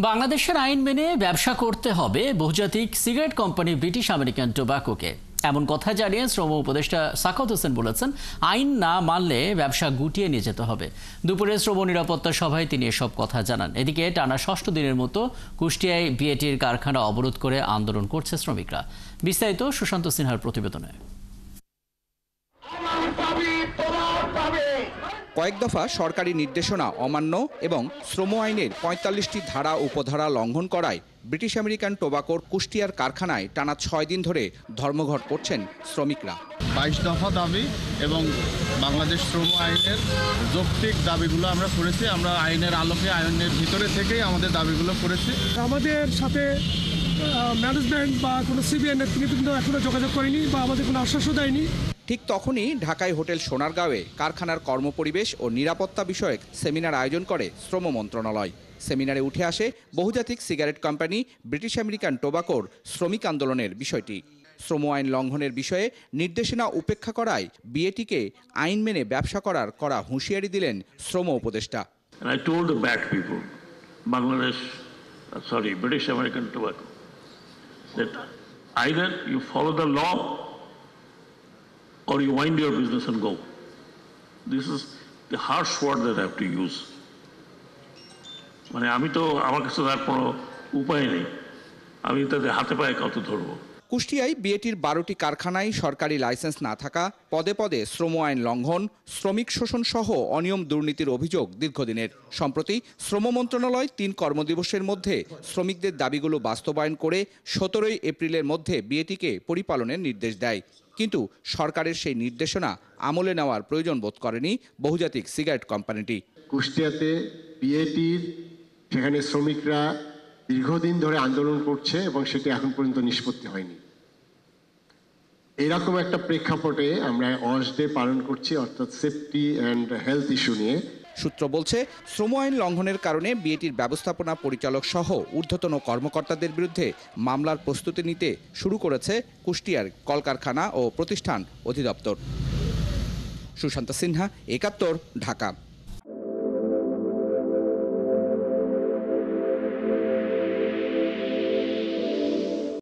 বাংলাদেশের আইন মেনে ব্যবসা করতে হবে বহুজাতিক সিগারেট কোম্পানি ব্রিটিশ আমেরিকান টোব্যাকোকে, এমন কথা জানিয়ে শ্রম উপদেষ্টা সাখাওয়াত হোসেন বলেছেন, আইন না মানলে ব্যবসা গুটিয়ে নিয়ে যেতে হবে। দুপুরে শ্রম নিরাপত্তা সভায় তিনি এসব কথা জানান। এদিকে টানা ৬ষ্ঠ দিনের মতো কুষ্টিয়ায় বিএটির কারখানা অবরোধ করে আন্দোলন করছে শ্রমিকরা। বিস্তারিত সুশান্ত সিনহার প্রতিবেদনে। কয়েক দফা সরকারি নির্দেশনা অমান্য এবং শ্রম আইনের ৪৫টি ধারা উপধারা লঙ্ঘন করায় ব্রিটিশ আমেরিকান টোব্যাকোর কুষ্টিয়ার কারখানায় টানা ৬ দিন ধরে ধর্মঘট করছেন শ্রমিকরা। ২২ দফা দাবি এবং বাংলাদেশ শ্রম আইনের যৌক্তিক দাবিগুলো আমরা করেছি। আমরা আইনের আলোকে আইনের ভিতরে থেকেই আমাদের দাবিগুলো করেছি। আমাদের সাথে ম্যানেজমেন্ট বা কোনো সিবিআই নেতৃবৃন্দ এখনো যোগাযোগ করেনি বা আমাদের কোনো আশ্বাসও দেয়নি। ঠিক তখনই ঢাকায় হোটেল সোনারগাঁওয়ে কারখানার কর্মপরিবেশ ও নিরাপত্তা বিষয়ক সেমিনার আয়োজন করে শ্রম মন্ত্রণালয়। সেমিনারে উঠে আসে বহুজাতিক সিগারেট কোম্পানি ব্রিটিশ আমেরিকান টোব্যাকোর শ্রমিক আন্দোলনের বিষয়টি। শ্রম আইন লঙ্ঘনের বিষয়ে নির্দেশনা উপেক্ষা করায় বিএটিকে আইন মেনে ব্যবসা করার কড়া হুঁশিয়ারি দিলেন শ্রম উপদেষ্টা। British American Tobacco, that either you follow the law or you wind your business and go. This is the harsh word that I have to use. মানে আমি তো আমার কাছে তার কোনো উপায় নেই, আমি তাদের হাতে পায়ে কত ধরবো। কুষ্টিয়ায় বিএটির ১২টি কারখানায় সরকারি লাইসেন্স না থাকা, পদে পদে শ্রম আইন লঙ্ঘন, শ্রমিক শোষণ সহ অনিয়ম দুর্নীতির অভিযোগ দীর্ঘদিনের। সম্প্রতি শ্রম মন্ত্রণালয় ৩ কর্মদিবসের মধ্যে শ্রমিকদের দাবিগুলো বাস্তবায়ন করে ১৭ এপ্রিলের মধ্যে বিএটিকে পরিপালনের নির্দেশ দেয়। কিন্তু সরকারের সেই নির্দেশনা আমলে নেওয়ার প্রয়োজন বোধ করেনি বহুজাতিক সিগারেট কোম্পানিটি। কুষ্টিয়াতে বিএটির সেখানে শ্রমিকরা দীর্ঘদিন ধরে আন্দোলন করছে এবং সেটি এখন পর্যন্ত নিষ্পত্তি হয়নি। এরকম একটা প্রেক্ষাপটে আমরা ওয়াশ ডে পালন করছি, অর্থাৎ সেফটি অ্যান্ড হেলথ ইস্যু নিয়ে। সূত্র বলছে, শ্রম আইন লঙ্ঘনের কারণে বিএটির ব্যবস্থাপনা পরিচালক সহ ঊর্ধ্বতন কর্মকর্তাদের বিরুদ্ধে মামলার প্রস্তুতি নিতে শুরু করেছে কুষ্টিয়ার কলকারখানা ও প্রতিষ্ঠান অধিদপ্তর। সুশান্ত সিনহা, একাত্তর, ঢাকা।